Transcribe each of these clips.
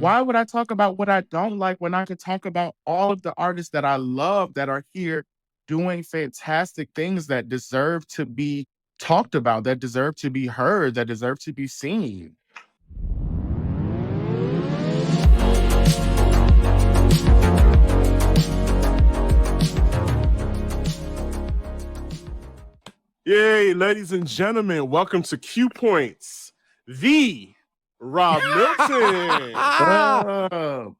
Why would I talk about what I don't like when I could talk about all of the artists that I love that are here doing fantastic things that deserve to be talked about, that deserve to be heard, that deserve to be seen? Yay, ladies and gentlemen, welcome to Q Points, the Rob Milton. What up?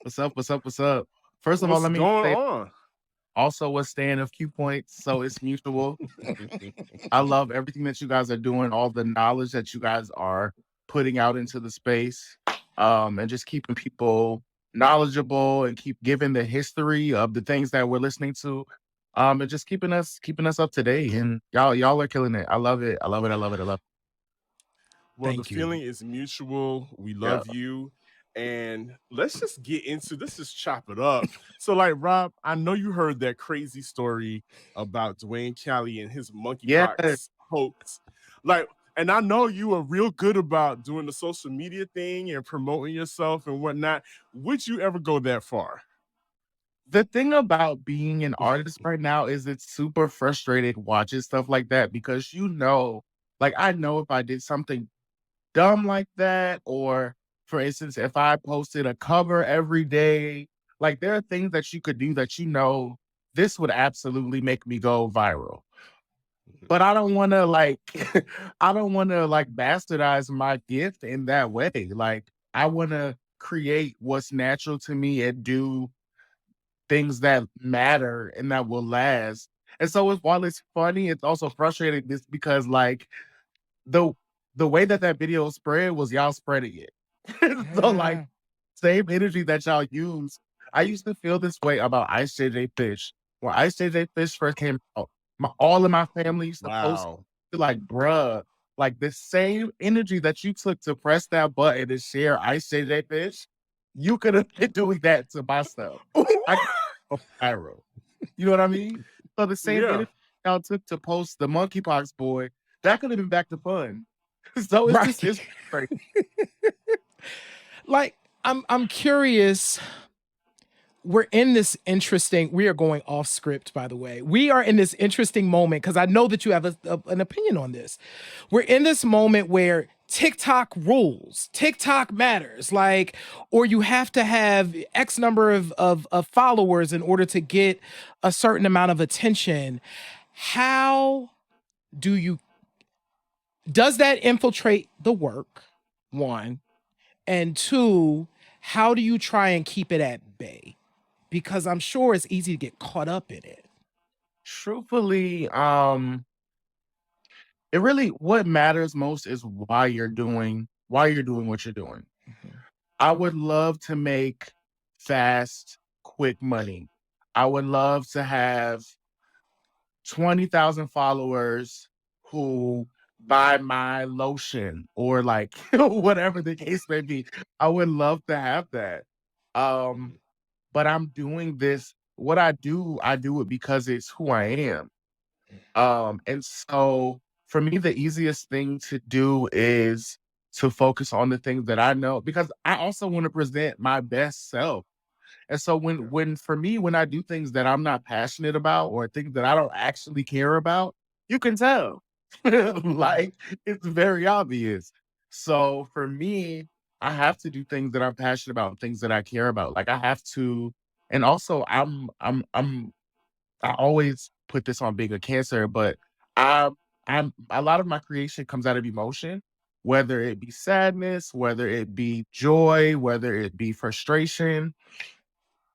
What's up? What's up? What's up? First of all, What's let me going say on? also a stand of Q points, so it's mutual. I love everything that you guys are doing, all the knowledge that you guys are putting out into the space, and just keeping people knowledgeable and keep giving the history of the things that we're listening to, and just keeping us up to date. And y'all are killing it. I love it. I love it. I love it. I love Well, Thank the you. feeling is mutual. We it. love you. And let's just get into this, just chop it up. So, like, Rob, I know you heard that crazy story about Duane Cali and his Yes. monkeypox hoax. Like, and I know you are real good about doing the social media thing and promoting yourself and whatnot. Would you ever go that far? The thing about being an artist right now is it's super frustrating watching stuff like that because like I know if I did something dumb like that, or for instance, if I posted a cover every day, like there are things that you could do that this would absolutely make me go viral. But I don't want to like I don't want to like bastardize my gift in that way. Like I want to create what's natural to me and do things that matter and that will last. And so while it's funny, it's also frustrating this because like the the way that video spread was y'all spreading it. So like same energy that y'all use. I used to feel this way about Ice JJ Fish. When Ice JJ Fish first came out, all of my family used to post Wow. like, bruh, like the same energy that you took to press that button and share Ice JJ Fish, you could have been doing that to my stuff. I could go viral. You know what I mean? So the same Yeah. energy y'all took to post the monkeypox boy, that could have been back to fun. So it's Right. just it's great. Like, I'm curious. We are going off script, by the way. We are in this interesting moment because I know that you have an opinion on this. We're in this moment where TikTok rules, TikTok matters, like, or you have to have X number of followers in order to get a certain amount of attention. How do you, does that infiltrate the work? One. And two, how do you try and keep it at bay? Because I'm sure it's easy to get caught up in it. Truthfully, it really what matters most is why you're doing what you're doing. I would love to make fast, quick money. I would love to have 20,000 followers who buy my lotion or like whatever the case may be. I would love to have that. Um, but I'm doing this. What I do it because it's who I am. And so for me, the easiest thing to do is to focus on the things that I know because I also want to present my best self. And so when for me, when I do things that I'm not passionate about or things that I don't actually care about, you can tell. Like it's very obvious. So for me, I have to do things that I'm passionate about, things that I care about. Like I have to, and also I always put this on being a cancer, but I'm I'm a lot of my creation comes out of emotion, whether it be sadness, whether it be joy, whether it be frustration.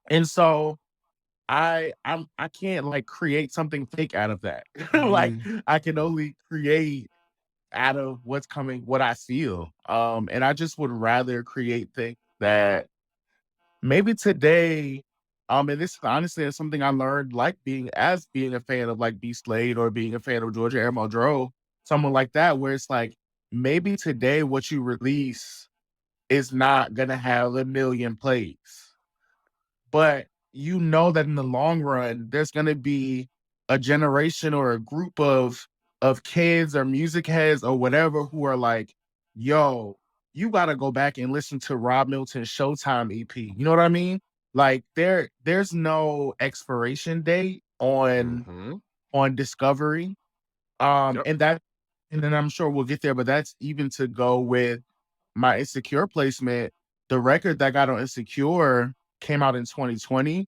And so I can't like create something fake out of that. Like I can only create out of what I feel. And I just would rather create things that maybe today, and this honestly is something I learned like being a fan of like B Slade or being a fan of Georgia Air Muldrow, someone like that, where it's like maybe today what you release is not gonna have a million plays. But you know that in the long run, there's gonna be a generation or a group of kids or music heads or whatever who are like, yo, you gotta go back and listen to Rob Milton's Showtime EP. You know what I mean? Like there's no expiration date Mm-hmm. on discovery. Yep. And that, and then I'm sure we'll get there, but that's even to go with my Insecure placement. The record that got on Insecure came out in 2020.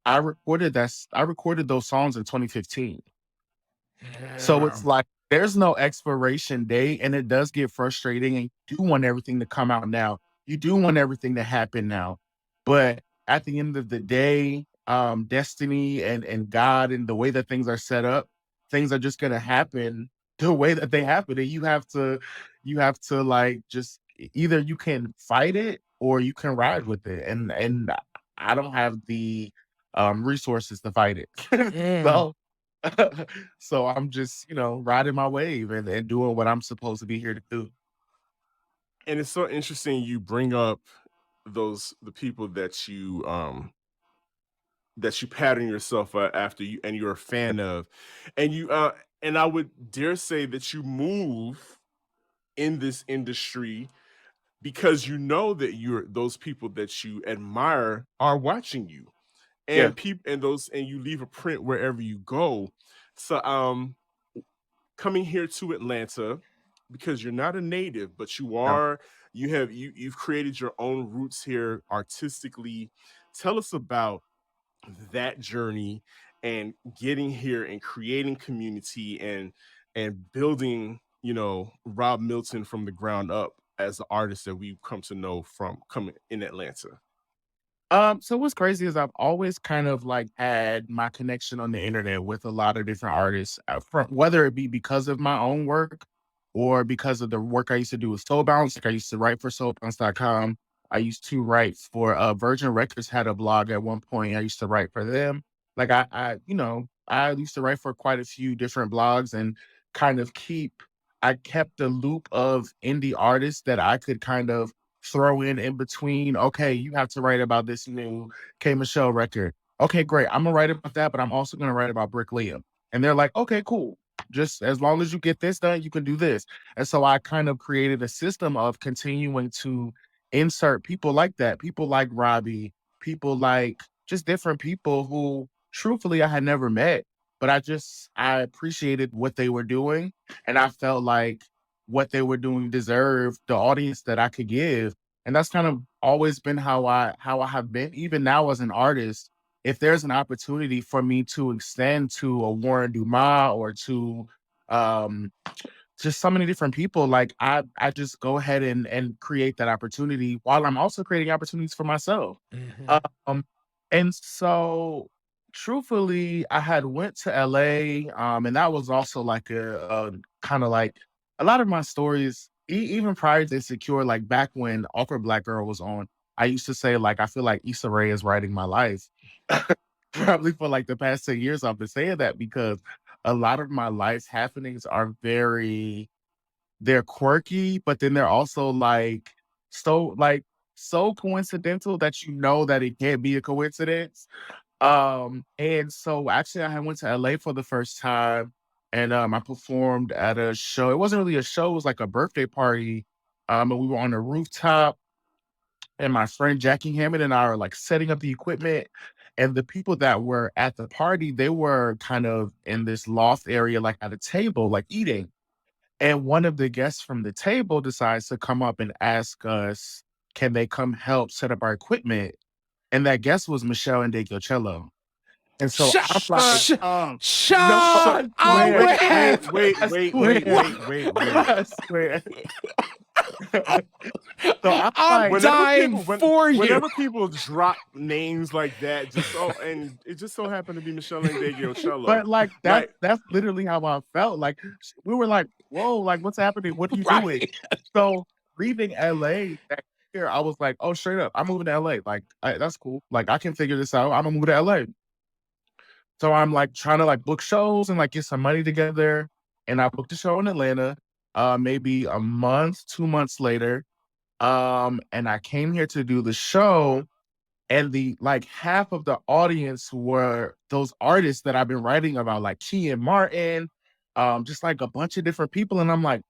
I recorded those songs in 2015. So Wow. it's like there's no expiration date, and it does get frustrating. And you do want everything to come out now. You do want everything to happen now. But at the end of the day, destiny and God and the way that things are set up, things are just gonna happen the way that they happen. And you have to like just either you can fight it or you can ride with it. And I don't have the resources to fight it. Mm. So so I'm just, riding my wave and doing what I'm supposed to be here to do. And it's so interesting you bring up the people that you pattern yourself after you and you're a fan of, and I would dare say that you move in this industry because you know that you're those people that you admire are watching you, Yeah. and people and you leave a print wherever you go. So coming here to Atlanta because you're not a native, but No. you've created your own roots here artistically. Tell us about that journey and getting here and creating community and building, Rob Milton from the ground up as the artist that we've come to know from coming in Atlanta. So what's crazy is I've always kind of like had my connection on the internet with a lot of different artists, from whether it be because of my own work or because of the work I used to do with Soul Bounce. Like I used to write for soulbounce.com. I used to write for Virgin Records had a blog at one point. I used to write for them. Like I used to write for quite a few different blogs and kind of I kept the loop of indie artists that I could kind of throw in between. Okay, you have to write about this new K Michelle record. Okay, great. I'm gonna write about that, but I'm also gonna write about Brick Liam. And they're like, okay, cool. Just as long as you get this done, you can do this. And so I kind of created a system of continuing to insert people like that, people like Robbie, people like just different people who truthfully I had never met, but I appreciated what they were doing. And I felt like what they were doing deserved the audience that I could give. And that's kind of always been how I have been. Even now as an artist, if there's an opportunity for me to extend to a Warren Dumas or to um just so many different people, like I just go ahead and create that opportunity while I'm also creating opportunities for myself. Mhm. Um, and so truthfully, I had went to LA, and that was also like a kind of like a lot of my stories, even prior to Insecure, like back when Awkward Black Girl was on, I used to say like I feel like Issa Rae is writing my life. Probably for like the past 10 years, I've been saying that because a lot of my life happenings are they're quirky, but then they're also like so coincidental that you know that it can't be a coincidence. And so actually I had went to LA for the first time and I performed at a show. It wasn't really a show, it was like a birthday party. And we were on a rooftop and my friend Jackie Hammond and I are like setting up the equipment. And the people that were at the party, they were kind of in this loft area, like at a table, like eating. And one of the guests from the table decides to come up and ask us, can they come help set up our equipment? And that guest was Meshell Ndegeocello. And so I'm Shut like, up. no, I Shut Sean, I wait, swear, win. wait, wait, I wait, wait, swear, wait, wait, wait. I swear. So I'm I'm like, dying for you. Whenever people drop names like that, and it just so happened to be Michelle and Cello. but like Like, that's literally how I felt. Like we were like, whoa, like what's happening? What are you doing? Right. So leaving LA that year, I was like, oh, straight up, I'm moving to LA. Like that's cool. Like I can figure this out. I'm gonna move to LA. So I'm like trying to like book shows and like get some money together. And I booked a show in Atlanta, maybe a month, 2 months later. And I came here to do the show. And the like half of the audience were those artists that I've been writing about, like Key and Martin, just like a bunch of different people. And I'm like,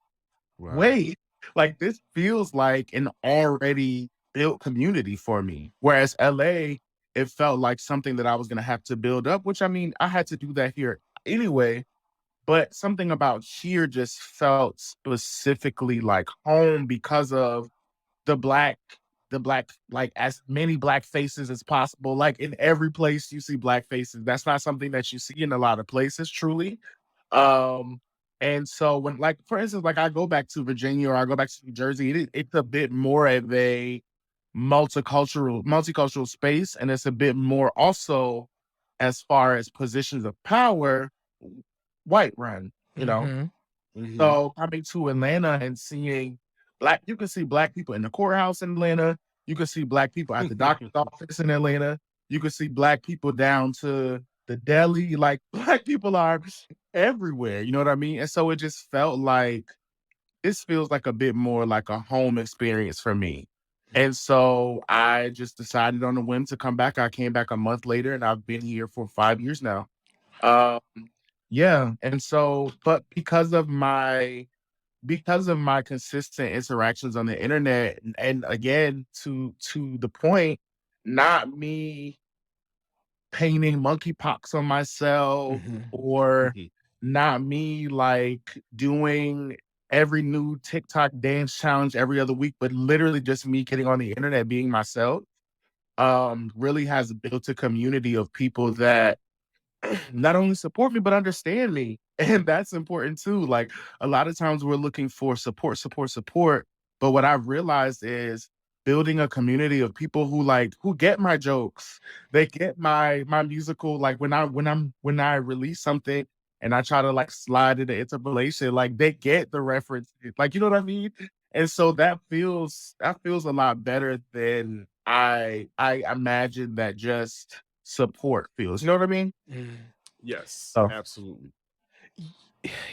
wow. wait. Like this feels like an already built community for me. Whereas LA, it felt like something that I was gonna have to build up, which I mean, I had to do that here anyway. But something about here just felt specifically like home because of the black like as many black faces as possible. Like in every place you see black faces. That's not something that you see in a lot of places, truly. Um, and so when like for instance, like I go back to Virginia or I go back to New Jersey, it's a bit more of a multicultural space, and it's a bit more also as far as positions of power, white run, you know. Mm-hmm. Hmm. So coming to Atlanta and seeing you can see black people in the courthouse in Atlanta. You can see black people at the doctor's office in Atlanta. You can see black people down to the deli. Like black people are everywhere. You know what I mean? And so it just felt like this feels like a bit more like a home experience for me. And so I just decided on a whim to come back. I came back a month later and I've been here for 5 years now. Um, yeah. And so, but because of my consistent interactions on the internet, and again to the point, not me painting monkeypox on myself Mm-hmm. or not me like doing every new TikTok dance challenge every other week, but literally just me getting on the internet being myself, really has built a community of people that not only support me, but understand me. And that's important too. Like a lot of times we're looking for support, support, support. But what I've realized is building a community of people who get my jokes. They get my musical, like when I release something and I try to like slide it into relation, like they get the reference. Like you know what I mean? And so that feels a lot better than I imagine that just support feels. You know what I mean? Yes, Oh, absolutely.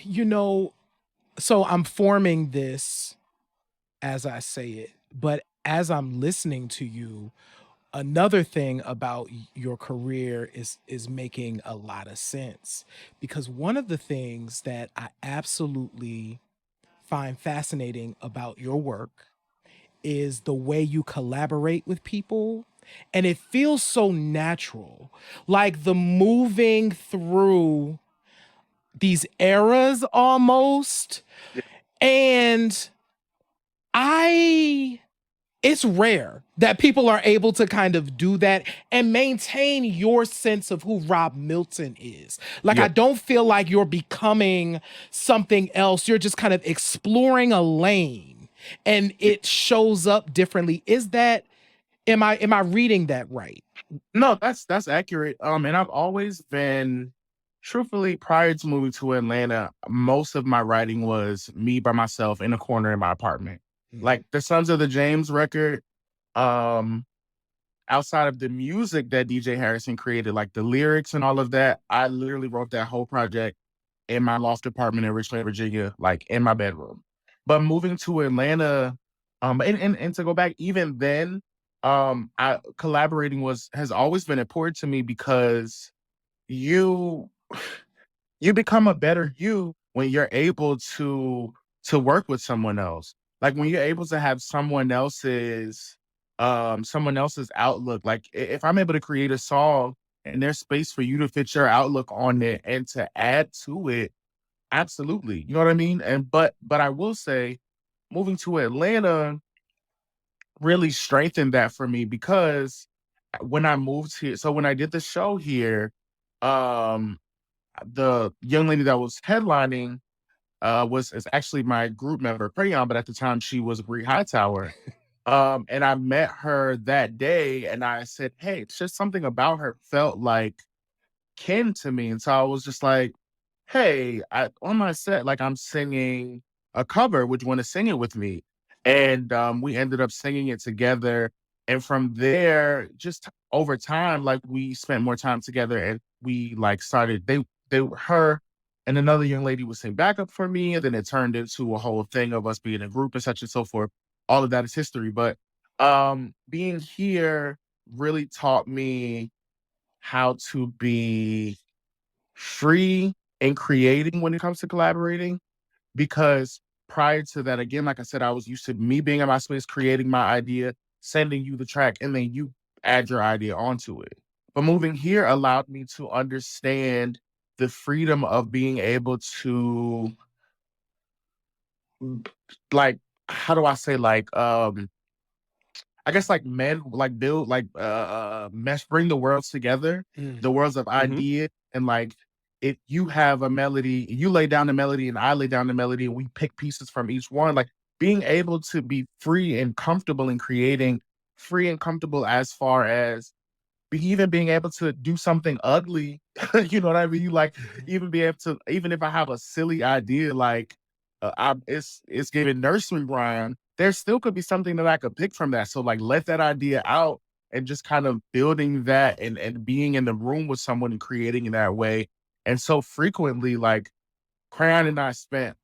You know, so I'm forming this as I say it, but as I'm listening to you, another thing about your career is making a lot of sense, because one of the things that I absolutely find fascinating about your work is the way you collaborate with people, and it feels so natural, like the moving through these eras almost. yeah. And I it's rare that people are able to kind of do that and maintain your sense of who Rob Milton is. Like, I Yeah. don't feel like you're becoming something else. You're just kind of exploring a lane and Yeah. it shows up differently. Is that, am I reading that right? No, that's accurate. And I've always been truthfully, prior to moving to Atlanta, most of my writing was me by myself in a corner in my apartment. Mhm. Like the Sons of the James record, um, outside of the music that DJ Harrison created, like the lyrics and all of that, I literally wrote that whole project in my loft apartment in Richmond, Virginia, like in my bedroom. But moving to Atlanta, and to go back even then, I collaborating has always been important to me because you you become a better you when you're able to work with someone else. Like when you're able to have someone else's outlook. Like if I'm able to create a song and there's space for you to fit your outlook on it and to add to it, absolutely. You know what I mean? And but I will say moving to Atlanta really strengthened that for me because when I moved here, so when I did the show here, um the young lady that was headlining was is actually my group member, Crayon, but at the time she was Bree Hightower. And I met her that day and I said, hey, it's just something about her felt like kin to me. And so I was just like, hey, on my set, like I'm singing a cover. Would you want to sing it with me? And we ended up singing it together. And from there, just over time, like we spent more time together and we like started, her and another young lady would sing backup for me. And then it turned into a whole thing of us being a group and such and so forth. All of that is history. But being here really taught me how to be free in creating when it comes to collaborating because prior to that, again, like I said, I was used to me being in my space, creating my idea, sending you the track, and then you add your idea onto it. But moving here allowed me to understand the freedom of being able to, like, how do I say, like, I guess like men like build like mesh bring the worlds together, Mm. the worlds of Mhm. idea, and like if you have a melody, you lay down the melody and I lay down the melody and we pick pieces from each one, like being able to be free and comfortable in creating, free and comfortable as far as even being able to do something ugly, you know what I mean? Like, Mhm. even be able to, even if I have a silly idea, like, it's giving nursery rhyme, there still could be something that I could pick from that. So, like, let that idea out and just kind of building that and being in the room with someone and creating in that way. And so frequently, like, Crayon and I spent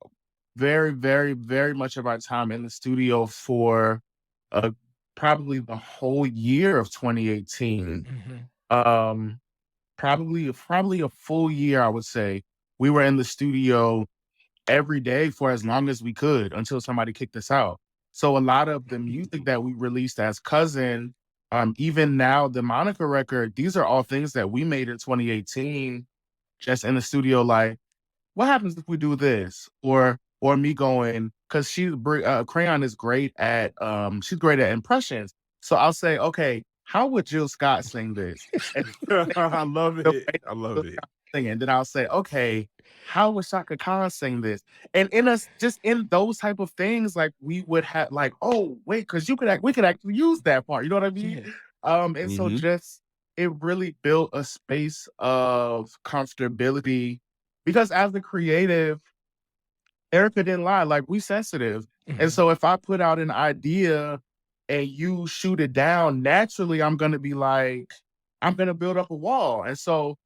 very, very, very much of our time in the studio for uh, probably the whole year of 2018. Mhm. Um, probably a full year, I would say. We were in the studio every day for as long as we could until somebody kicked us out. So a lot of the music that we released as Cousin, even now the Monica record, these are all things that we made in 2018, just in the studio, like, what happens if we do this? Or me going, because Crayon is great at she's great at impressions. So I'll say, okay, how would Jill Scott sing this? And I love the it. way I love Jill it. Scott sing it, and then I'll say, okay, how would Shaka Khan sing this? And in us, just in those type of things, like we would have like, oh wait, because we could actually use that part. You know what I mean? Yeah. And so Mhm. just it really built a space of comfortability because as a creative, Erica didn't lie, like, we sensitive, and Mhm. so if I put out an idea and you shoot it down, naturally, I'm gonna build up a wall, and so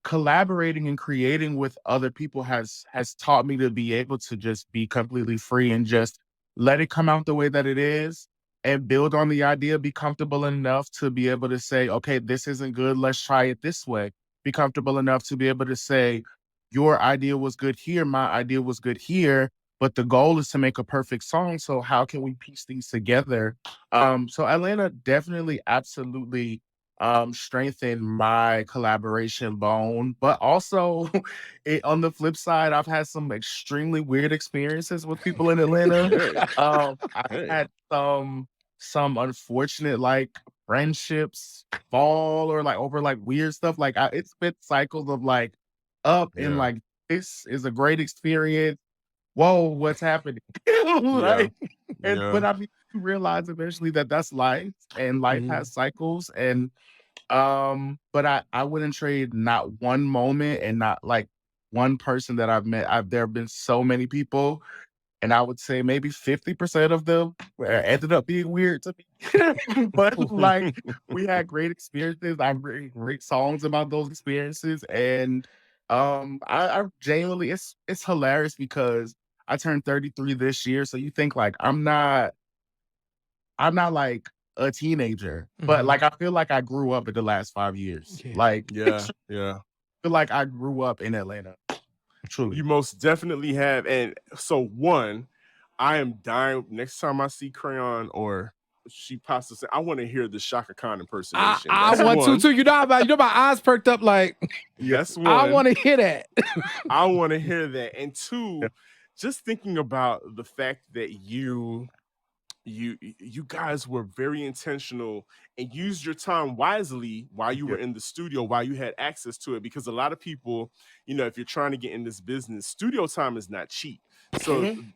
collaborating and creating with other people has taught me to be able to just be completely free and just let it come out the way that it is and build on the idea, be comfortable enough to be able to say, "Okay, this isn't good, let's try it this way." Be comfortable enough to be able to say, your idea was good here, my idea was good here, but the goal is to make a perfect song. So how can we piece these together? So Atlanta definitely, absolutely strengthened my collaboration bone, but also on the flip side, I've had some extremely weird experiences with people in Atlanta. Hey. I've Hey. had some unfortunate like friendships fall or like over like weird stuff. Like it's been cycles of like up and Yeah. like, "This is a great experience. Whoa, what's happening?" Yeah. Like, but Yeah. I mean, you realize eventually that that's life and life Mhm. has cycles and, but I wouldn't trade not one moment and not, like, one person that I've met. There have been so many people, and I would say maybe 50% of them ended up being weird to me. But, like, we had great experiences. I've written great songs about those experiences, and, I genuinely it's hilarious because I turned 33 this year, so you think, like, I'm not, like, a teenager, but, Mhm. like, I feel like I grew up in the last 5 years. Yeah. Like, Yeah. Yeah. feel like I grew up in Atlanta, You truly. most definitely have. And so one, I am dying next time I see Crayon or she pops us, I want to hear the Shaka Khan impersonation. I That's want to one. too. You know my eyes perked up like Yeah. That's I one. want to hear that. I want to hear that. And two, just thinking about the fact that you guys were very intentional and used your time wisely while you Yeah. were in the studio, while you had access to it, because a lot of people, if you're trying to get in this business, studio time is not cheap. So Mhm.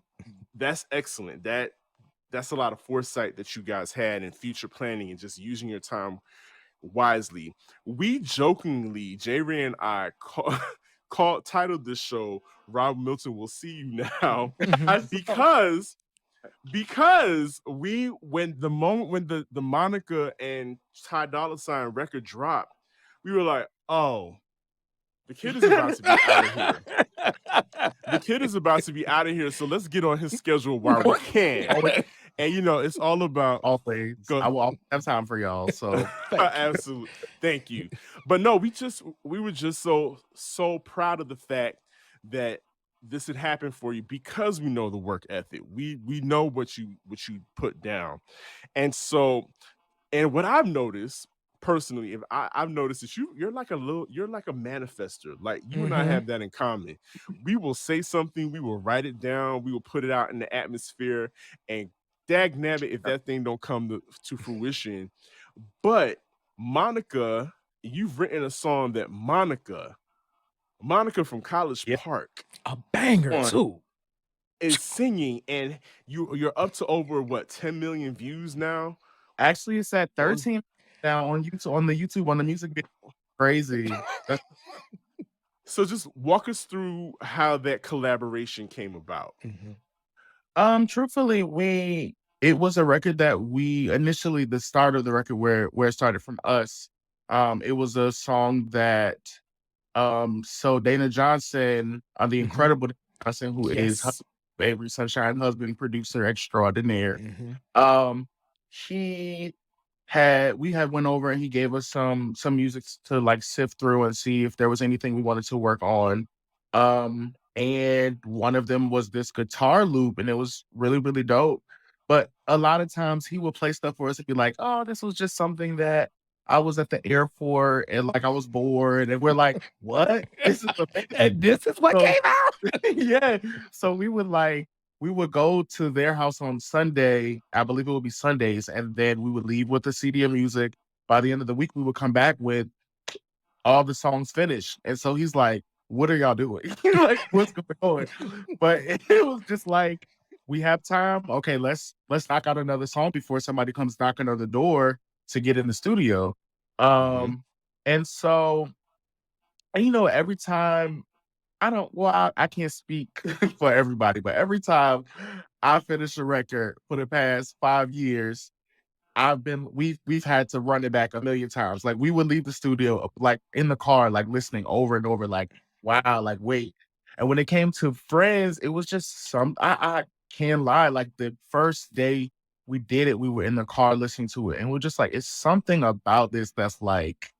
that's excellent. That's a lot of foresight that you guys had and future planning and just using your time wisely. We jokingly, J Ray and I called titled this show Rob Milton Will See You Now Mhm. I saw. because we when the moment when the Monica and Ty Dolla Sign record dropped, we were like, oh, the kid is about to be out of here. The kid is about to be out of here. So let's get on his schedule while we can. Always, And it's all about always. go I will always have time for y'all. So Thank you. absolutely. Thank you. But no, we were just so proud of the fact that this had happened for you because we know the work ethic. We know what you put down. And so, and what I've noticed personally, if I've noticed that you're like a manifester. Like you and I Mm-hmm. have that in common. We will say something, we will write it down, we will put it out in the atmosphere, and dag nabbit if that thing don't come to fruition. But Monica, you've written a song that Monica from College Yeah. Park A banger One. too. is singing, and you're up to over what 10 million views now Actually, it's at on 13 now on YouTube, on the music video. Crazy. That's so just walk us through how that collaboration came about. truthfully, it was a record that we initially, the start of the record where it started from us. It was a song that so Dana Johnson, the Mhm. incredible Dana Johnson, who is Yes. Avery Sunshine husband, producer extraordinaire. Mhm. Um, he we had went over and he gave us some music to like sift through and see if there was anything we wanted to work on. And one of them was this guitar loop, and it was really, really dope. But a lot of times he would play stuff for us and be like, "Oh, this was just something that I was at the airport and like I was bored." And we're like, "What? This is amazing." And this is what So came out. yeah. So we would go to their house on Sunday. I believe it would be Sundays, and then we would leave with the CD of music. By the end of the week, we would come back with all the songs finished. And so he's like, "What are y'all doing? Like, what's going on?" But it was just like, we have time. Okay, let's knock out another song before somebody comes knocking on the door to get in the studio. Mhm. Um, and so, and every time I don't well, I can't speak for everybody, but every time I finish a record for the past 5 years, we've had to run it back a million times. Like, we would leave the studio, like, in the car, like, listening over and over, like, "Wow," like, "Wait." And when it came to Friends, it was just I can't lie, like, the first day we did it, we were in the car listening to it, and we're just like, "It's something about this that's like,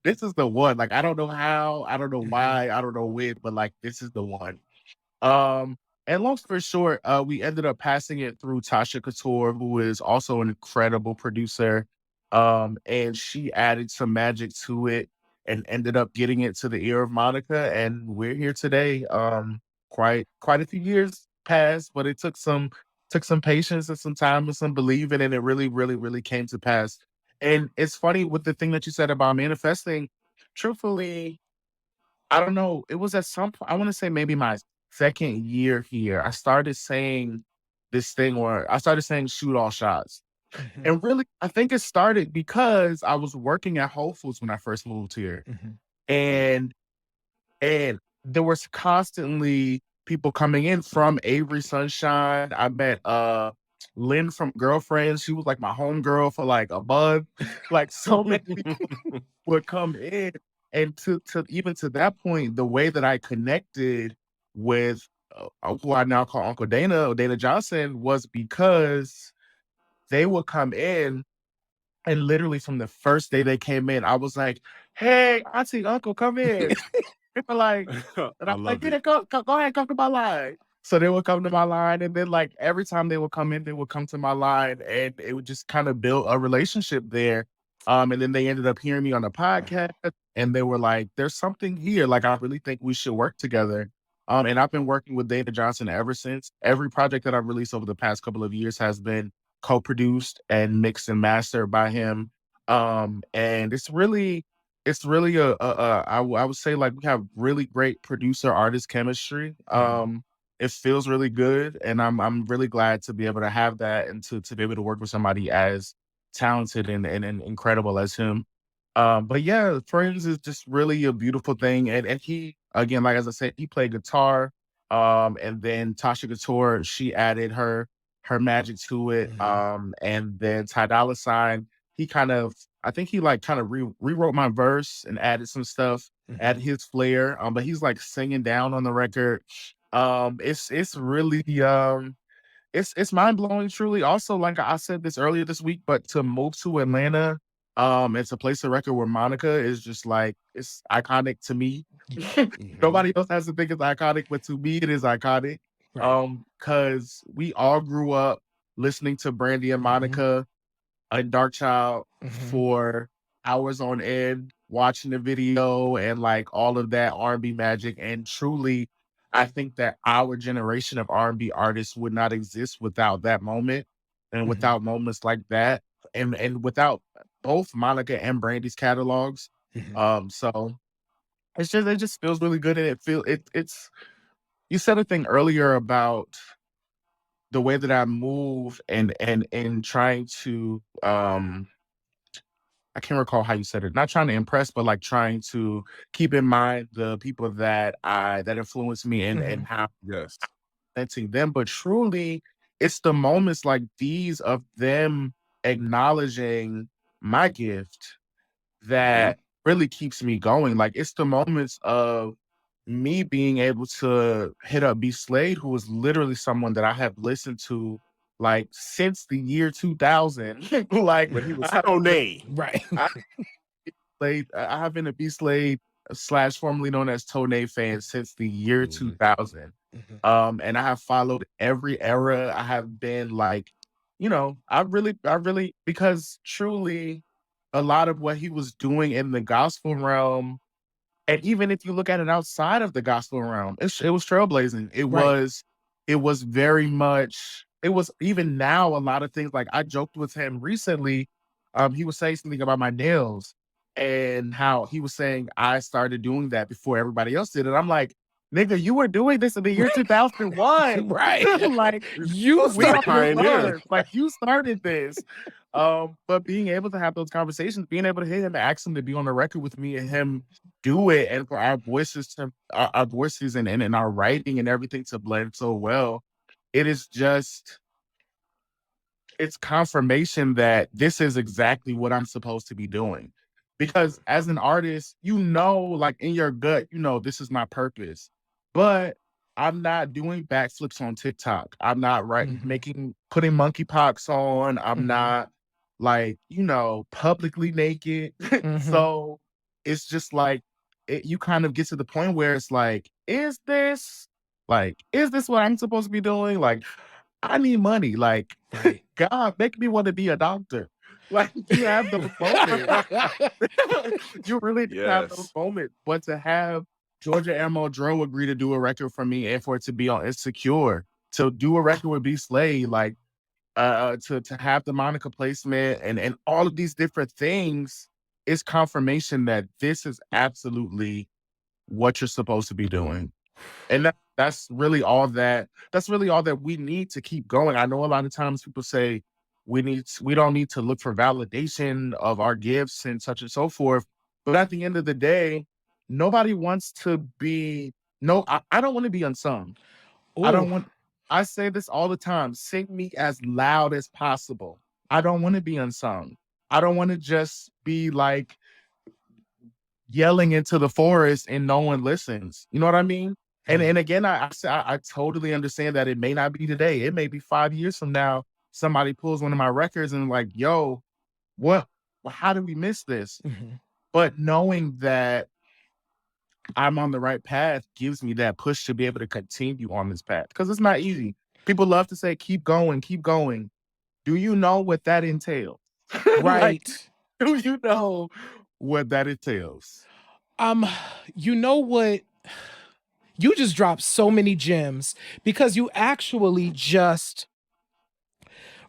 this is the one." Like, I don't know how, I don't know Mhm. why, I don't know when, but, like, this is the one. Um, and long story short, we ended up passing it through Tasha Couture, who is also an incredible producer. And she added some magic to it and ended up getting it to the ear of Monica. And we're here today. Quite a few years passed, but it took some patience and some time and some believing, and it really, really, really came to pass. And it's funny with the thing that you said about manifesting. Truthfully, I don't know. It was at some point, I wanna say maybe my 2nd year here, I started saying this thing where I started saying "shoot all shots." Mhm. And really, I think it started because I was working at Whole Foods when I first moved here. Mhm. And and there was constantly people coming in from Avery Sunshine. I met, Lynn from Girlfriends. She was like my homegirl for like a month. Like, so many people would come in, and to even to that point, the way that I connected with, who I now call Uncle Dana or Dana Johnson, was because they would come in, and literally from the first day they came in, I was like, "Hey, auntie, uncle, come in." People like, and I I'm like, love "Yeah, it. go ahead, come to my line." So they would come to my line, and then, like, every time they would come in, they would come to my line, and it would just kinda build a relationship there. And then they ended up hearing me on the podcast, and they were like, "There's something here, like, I really think we should work together." And I've been working with Dana Johnson ever since. Every project that I've released over the past couple of years has been co-produced and mixed and mastered by him. And it's really I would say, like, we have really great producer artist chemistry. Mhm. It feels really good, and I'm really glad to be able to have that and to be able to work with somebody as talented and incredible as him. But yeah, Friends is just really a beautiful thing, and he, again, like, as I said, he played guitar. And then Tasha Couture, she added her magic to it. Mhm. And then Ty Dolla Sign, he kind of, I think he like kind of rewrote my verse and added some stuff, added Mhm. his flair. But he's like singing down on the record. It's really it's mind blowing, truly. Also, like I said this earlier this week, but to move to Atlanta, It's a place to record where Monica is just like, it's iconic to me. Mhm. Nobody else has to think it's iconic, but to me, it is iconic. Right. Because we all grew up listening to Brandy and Monica and Dark Child Mhm. for hours on end, watching the video and like all of that R&B magic. And truly, I think that our generation of R&B artists would not exist without that moment and Mhm. without moments like that and without both Monica and Brandy's catalogs. Mhm. So it just feels really good and it's you said a thing earlier about the way that I move and trying to I can't recall how you said it. Not trying to impress, but like trying to keep in mind the people that influence me and Mhm. how Yes. presenting them. But truly, it's the moments like these of them acknowledging my gift Mhm. that really keeps me going. Like it's the moments of me being able to hit up B Slade, who is literally someone that I have listened to like since the year 2000. Like When he was I have Tone. Right. Slade. I have been a B Slade slash formerly known as Tone fan since the year Mhm. 2000. Mhm. And I have followed every era. I have been like, because truly a lot of what he was doing in the gospel realm and even if you look at it outside of the gospel realm, it was trailblazing. Right. It was very much it was even now a lot of things like I joked with him recently. He was saying something about my nails and how he was saying I started doing that before everybody else did it. I'm like, nigga, you were doing this in the year 2001. Right. Like You He's we a are your started pioneer. sons. Like you started this. But being able to have those conversations, being able to hit him and ask him to be on the record with me and him do it and for our voices and our writing and everything to blend so well. It is just it's confirmation that this is exactly what I'm supposed to be doing. Because as an artist, like in your gut, this is my purpose. But I'm not doing backflips on TikTok. I'm not Mhm. putting monkeypox on. I'm Mhm. not like, publicly naked. Mhm. So it's just like you kind of get to the point where it's like, is this what I'm supposed to be doing? Like, I need money. Like, Right. God, make me want to be a doctor. Like, you have those moments. You really do have those Yes. moments. But to have Georgia Air Dro agree to do a record for me and for it to be on Insecure, to do a record with B Slade, like to have the Monica placement and all of these different things is confirmation that this is absolutely what you're supposed to be doing. And that's really all that we need to keep going. I know a lot of times people say we don't need to look for validation of our gifts and such and so forth. But at the end of the day, nobody wants to be no, I don't want to be unsung. I Oh. don't want I say this all the time. Sing me as loud as possible. I don't want to be unsung. I don't want to just be like yelling into the forest and no one listens. You know what I mean? And again, I totally understand that it may not be today. It may be 5 years from now. Somebody pulls one of my records and like, yo, what? How did we miss this? Mhm. But knowing that I'm on the right path gives me that push to be able to continue on this path because it's not easy. People love to say, keep going, keep going. Do you know what that entails? Like, Right. do you know what that entails? Um, you know what? You just dropped so many gems because you actually just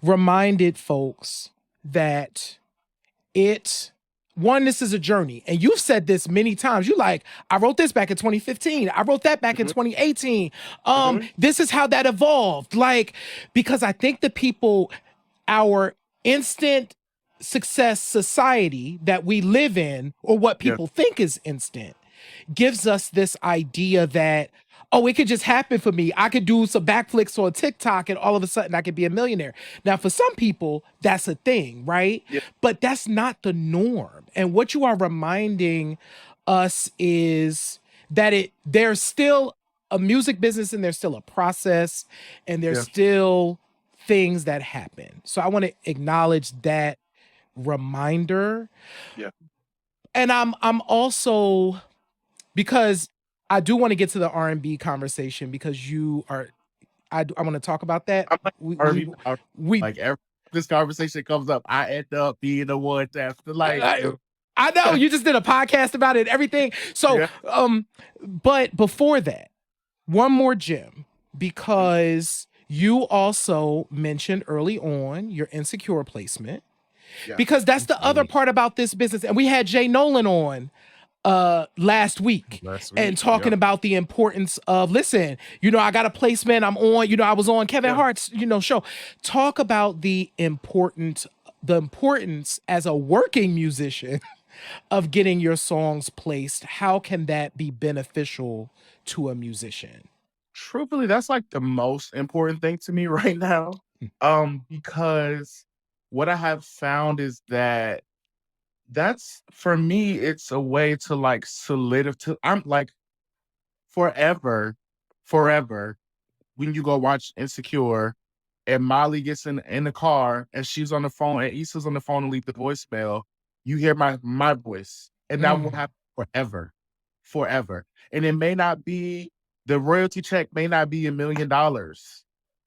reminded folks that it one, this is a journey. And you've said this many times. You like, I wrote this back in 2015. I wrote that back in Mhm. 2018. Mhm. This is how that evolved. Like, because I think the people, our instant success society that we live in, or what Yeah. people think is instant, gives us this idea that, oh, it could just happen for me. I could do some backflips on TikTok and all of a sudden I could be a millionaire. Now, for some people, that's a thing, right? Yeah. But that's not the norm. And what you are reminding us is that there's still a music business and there's still a process and there's Yeah. still things that happen. So I want to acknowledge that reminder. Yeah. And I'm also, because I do want to get to the R&B conversation, because you are, I want to talk about that. I'm like, We Harvey, we like every this conversation comes up, I end up being the one that's like, I know you just did a podcast about it and everything. So, yeah. but before that, one more gem, because you also mentioned early on your Insecure placement, Yeah. because that's the other Absolutely. part about this business. And we had Jay Nolan on last week Last and week. talking Yep. about the importance of, listen, I got a placement, I'm on, I was on Kevin Yeah. Hart's show. Talk about the importance as a working musician of getting your songs placed. How can that be beneficial to a musician? Truthfully, that's like the most important thing to me right now. Because what I have found is that that's for me, it's a way to like solidify. I'm like forever, forever. When you go watch Insecure, and Molly gets in the car and she's on the phone and Issa's on the phone and leave the voicemail, you hear my voice, and that will Mm, happen forever, forever. And it may not be the royalty check may not be $1 million,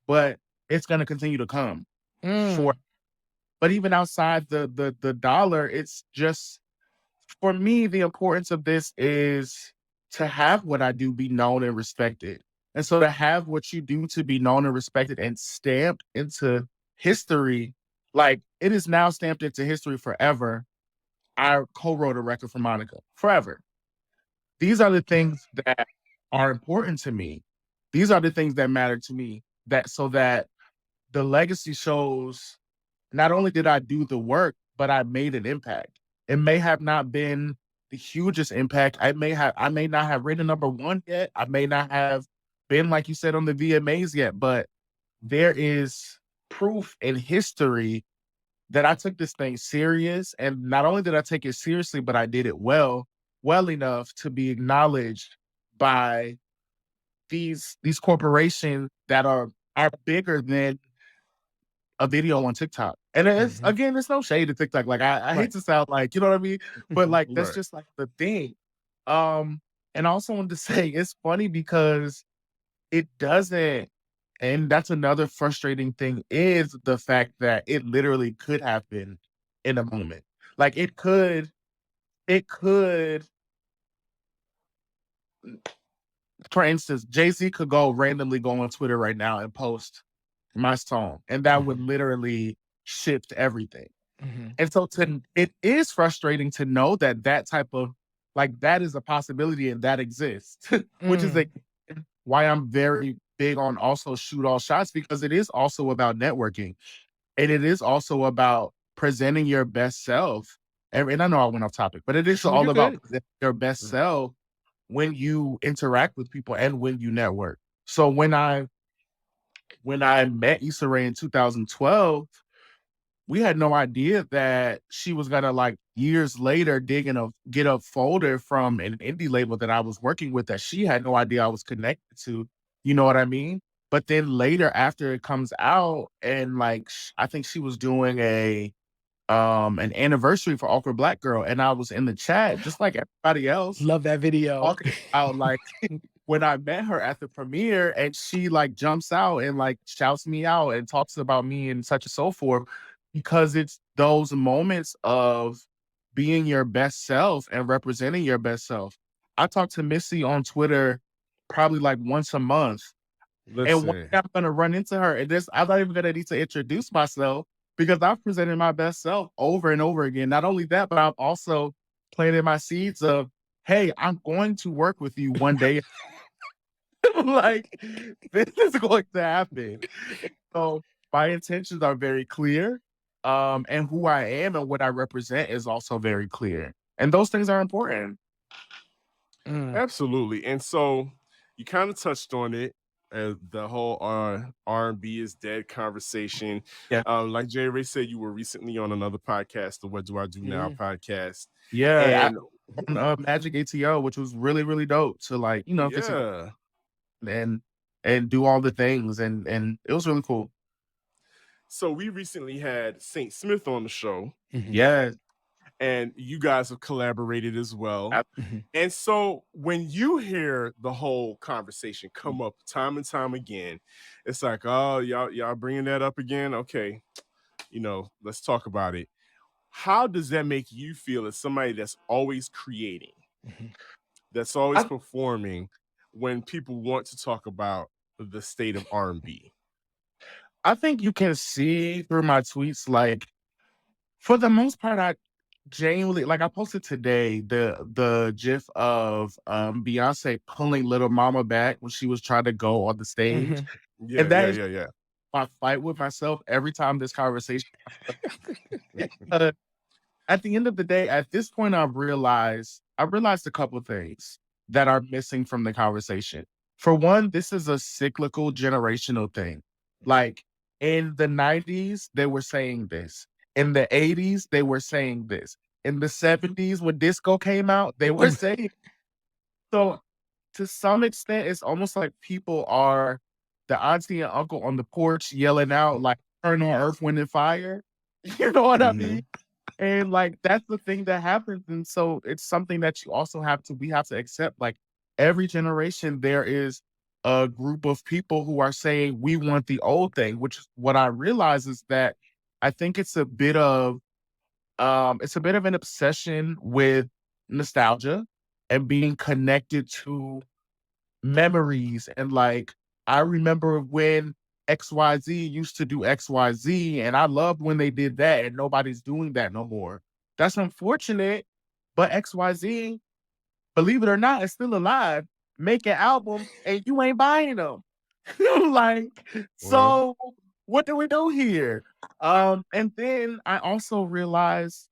but it's gonna continue to come mm, for. But even outside the dollar, it's just for me, the importance of this is to have what I do be known and respected. And so to have what you do to be known and respected and stamped into history, like it is now stamped into history forever. I co-wrote a record for Monica forever. These are the things that are important to me. These are the things that matter to me, that so that the legacy shows not only did I do the work, but I made an impact. It may have not been the hugest impact. I may not have written #1 yet. I may not have been, like you said, on the VMAs yet, but there is proof in history that I took this thing serious. And not only did I take it seriously, but I did it well enough to be acknowledged by these corporations that are bigger than a video on TikTok. And it's mhm. again, there's no shade to TikTok. Like I hate Right. to sound like, you know what I mean? But like that's Right. just like the thing. And I also wanted to say it's funny because it doesn't, and that's another frustrating thing, is the fact that it literally could happen in a moment. Like it could, for instance, Jay-Z could go randomly go on Twitter right now and post my song, and that would Mhm, literally shift everything. mhm, And so it is frustrating to know that that type of, like, that is a possibility and that exists, which is mm, why I'm very big on also shoot all shots, because it is also about networking, and it is also about presenting your best self. And I know I went off topic, but it is no, you're all about good. presenting your best Mm. self when you interact with people and when you network. So when I met Issa Rae in 2012, we had no idea that she was gonna, like, years later get a folder from an indie label that I was working with that she had no idea I was connected to. You know what I mean? But then later, after it comes out, and like I think she was doing an anniversary for Awkward Black Girl, and I was in the chat just like everybody else Love that video. talking about like when I met her at the premiere, and she like jumps out and like shouts me out and talks about me and such and so forth, because it's those moments of being your best self and representing your best self. I talk to Missy on Twitter probably like once a month, and one Listen. day I'm gonna run into her, and this I'm not even gonna need to introduce myself because I've presented my best self over and over again. Not only that, but I'm also planting my seeds of, hey, I'm going to work with you one day. Like, this is going to happen. So my intentions are very clear. And who I am and what I represent is also very clear. And those things are important. Mm, Absolutely. And so you kind of touched on it, the whole R&B is dead conversation. Yeah. Like Jay Ray said, you were recently on another podcast, the What Do I Do Now mm, podcast. Yeah. And On Magic ATO, which was really, really dope to, like, get to yeah, and and do all the things, and it was really cool. So we recently had Saint Smith on the show, Yes. and you guys have collaborated as well. I- And so when you hear the whole conversation come up time and time again, it's like, oh, y'all bringing that up again? Okay, let's talk about it. How does that make you feel as somebody that's always creating, that's always I, performing, when people want to talk about the state of R&B? I think you can see through my tweets, like, for the most part, I genuinely, like, I posted today the gif of Beyonce pulling Little Mama back when she was trying to go on the stage. Yeah, And that yeah, is yeah, yeah. my fight with myself every time this conversation. uh, at the end of the day, at this point, I realized a couple things that are missing from the conversation. For one, this is a cyclical generational thing. Like, in the 90s, they were saying this. In the 80s, they were saying this. In the 70s, when disco came out, they were saying. So, to some extent, it's almost like people are the auntie and uncle on the porch yelling out, like, "Turn on Earth, Wind, and Fire." You know what I mean? And, like, that's the thing that happens, and so it's something that you also we have to accept, like, every generation, there is a group of people who are saying, "We want the old thing," which is what I realize is that I think it's a bit of an obsession with nostalgia and being connected to memories, and, like, I remember when XYZ used to do XYZ, and I loved when they did that, and nobody's doing that no more. That's unfortunate, but XYZ, believe it or not, is still alive, making albums, and you ain't buying them. Like, Well, so what do we do here? And then I also realized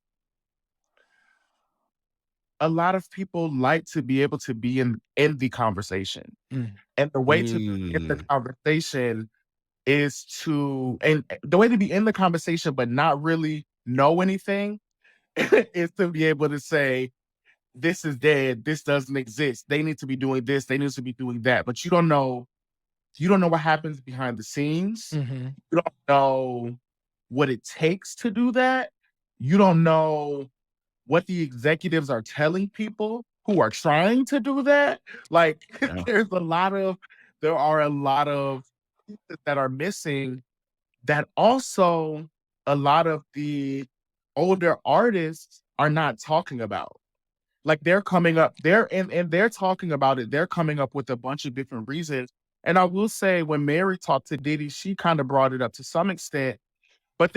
a lot of people like to be able to be in the conversation. Mm. And the way to be in the conversation and the way to be in the conversation but not really know anything is to be able to say, "This is dead, this doesn't exist. They need to be doing this, they need to be doing that." But you don't know what happens behind the scenes. Mhm. You don't know what it takes to do that. You don't know what the executives are telling people who are trying to do that. Like, yeah. there are a lot of pieces that are missing, that also a lot of the older artists are not talking about. Like, they're coming up, and they're talking about it. They're coming up with a bunch of different reasons. And I will say, when Mary talked to Diddy, she kind of brought it up to some extent. But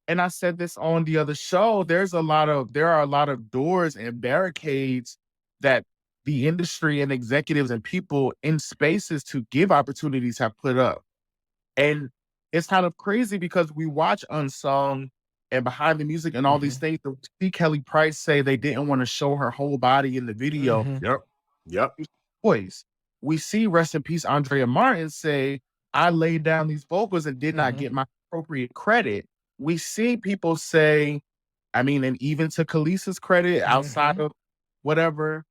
and I said this on the other show, there are a lot of doors and barricades that the industry and executives and people in spaces to give opportunities have put up. And it's kind of crazy because we watch Unsung and Behind the Music and all these Mhm. things. To see Kelly Price say they didn't want to show her whole body in the video. Mhm. Yep. Yep. Voice. We see Rest in Peace Andrea Martin say, "I laid down these vocals and did not Mhm. get my appropriate credit." We see people say, I mean, and even to Khaleesi's credit, outside Mhm. of whatever,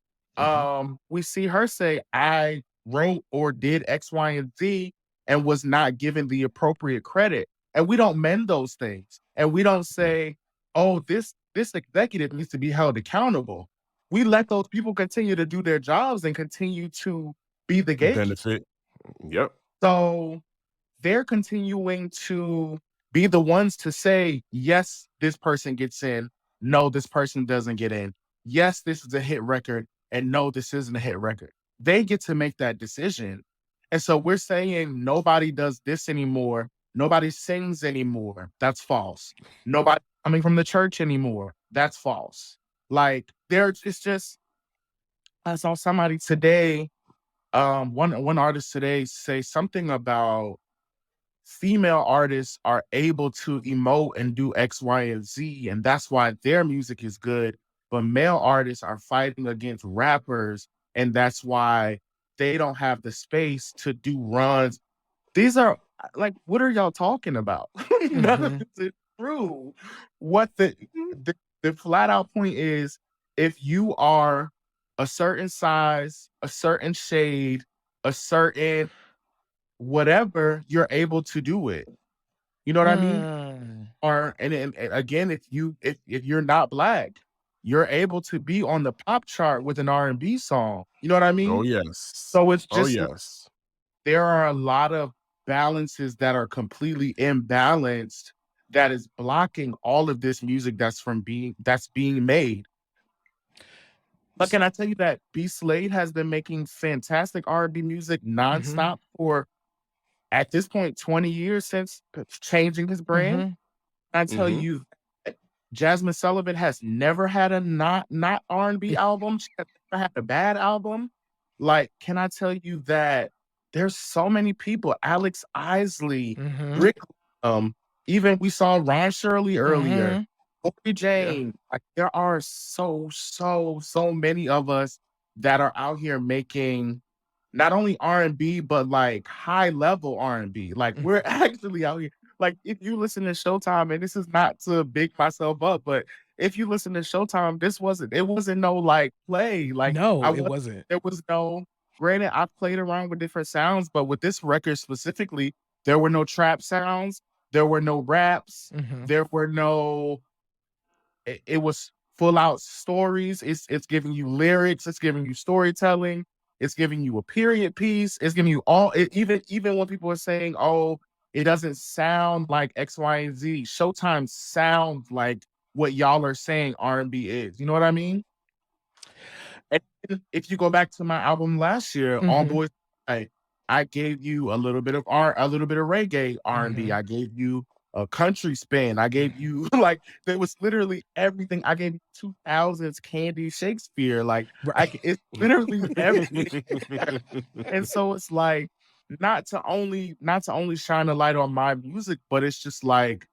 we see her say, "I wrote or did X, Y, and Z and was not given the appropriate credit." And we don't mend those things. And we don't say, "Oh, this executive needs to be held accountable." We let those people continue to do their jobs and continue to be the gatekeeper. Benefit. Yep. So they're continuing to be the ones to say, "Yes, this person gets in. No, this person doesn't get in. Yes, this is a hit record. And no, this isn't a hit record." They get to make that decision. And so we're saying nobody does this anymore. Nobody sings anymore. That's false. Nobody coming from the church anymore. That's false. Like, it's just, I saw somebody today, one artist today say something about female artists are able to emote and do X, Y, and Z, and that's why their music is good. But male artists are fighting against rappers, and that's why they don't have the space to do runs. These are, like, what are y'all talking about? None of Mhm. this is true. What the flat out point is, if you are a certain size, a certain shade, a certain whatever, you're able to do it. You know what I mean? Mm. Or and again, if you're not black, you're able to be on the pop chart with an R&B song. You know what I Oh mean? yes. So it's Oh just yes. there are a lot of balances that are completely imbalanced that is blocking all of this music that's being made. But can I tell you that B Slade has been making fantastic R&B music Mm-hmm. nonstop for at this point 20 years since changing his brand? Mm-hmm. I tell Mm-hmm. you, Jasmine Sullivan has never had a not R&B album. She has never had a bad album. Like, can I tell you that there's so many people, Alex Isley, Mm-hmm. Rick, even we saw Ron Shirley earlier, Mm-hmm. Corey Yeah. Jane. Like, there are so many of us that are out here making not only R&B, but like high level R&B. Like, we're actually out here. Like, if you listen to Showtime, and this is not to big myself up, but if you listen to Showtime, it wasn't no like play. Like, No, it wasn't. there was no, granted, I've played around with different sounds, but with this record specifically, there were no trap sounds, there were no raps, Mm-hmm. there were no, it was full out stories. It's giving you lyrics, it's giving you storytelling, it's giving you a period piece, it's giving you even when people are saying, "Oh, it doesn't sound like X, Y, and Z." Showtime sounds like what y'all are saying R&B is. You know what I mean? And if you go back to my album last year, All Mm-hmm. Boys, I gave you a little bit of reggae R&B. Mm-hmm. I gave you a country spin. I gave you like there was literally everything. I gave you 2000s Candy Shakespeare. Like Right. it's literally everything. And so it's like not to only shine a light on my music, but it's just like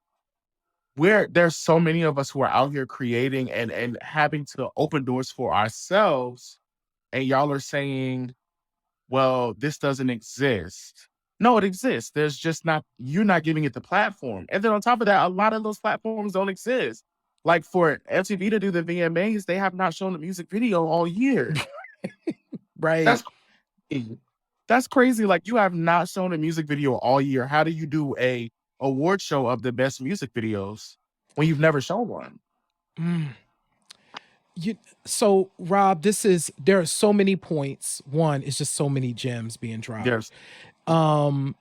there's so many of us who are out here creating and having to open doors for ourselves, and y'all are saying, well, this doesn't exist. No, it exists. There's just not, you're not giving it the platform. And then on top of that, a lot of those platforms don't exist. Like for MTV to do the VMAs, they have not shown the music video all year. Right. That's crazy. That's crazy. Like you have not shown a music video all year. How do you do a award show of the best music videos when you've never shown one? Mm. So Rob, there are so many points. One, it's just so many gems being dropped. Yes. Um,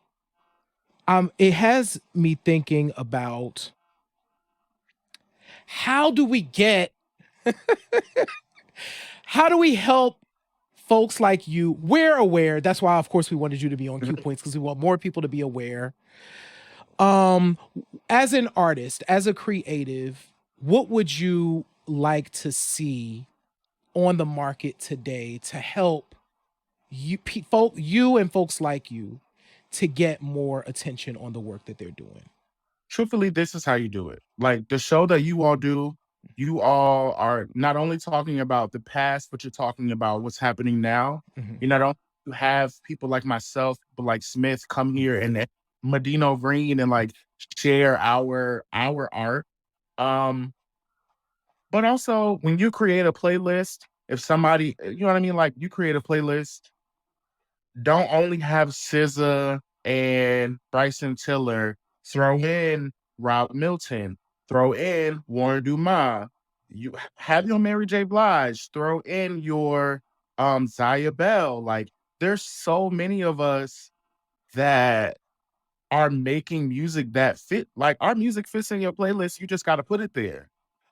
it has me thinking about how do we get how do we help folks like you? We're aware. That's why, of course, we wanted you to be on Q Points because we want more people to be aware. As an artist, as a creative, what would you like to see on the market today to help you and folks like you to get more attention on the work that they're doing? Truthfully, this is how you do it. Like the show that you all do, you all are not only talking about the past, but you're talking about what's happening now. Mhm. You not only you have people like myself, but like Smith come here and Medino Green and like share our art. Um, but also when you create a playlist, if somebody, you know what I mean, like you create a playlist, don't only have SZA and Bryson Tiller. Throw in Rob Milton. Throw in Warren Dumas. You have your Mary J. Blige. Throw in your Zaya Bell. Like there's so many of us that are making music that fit. Like our music fits in your playlist. You just got to put it there.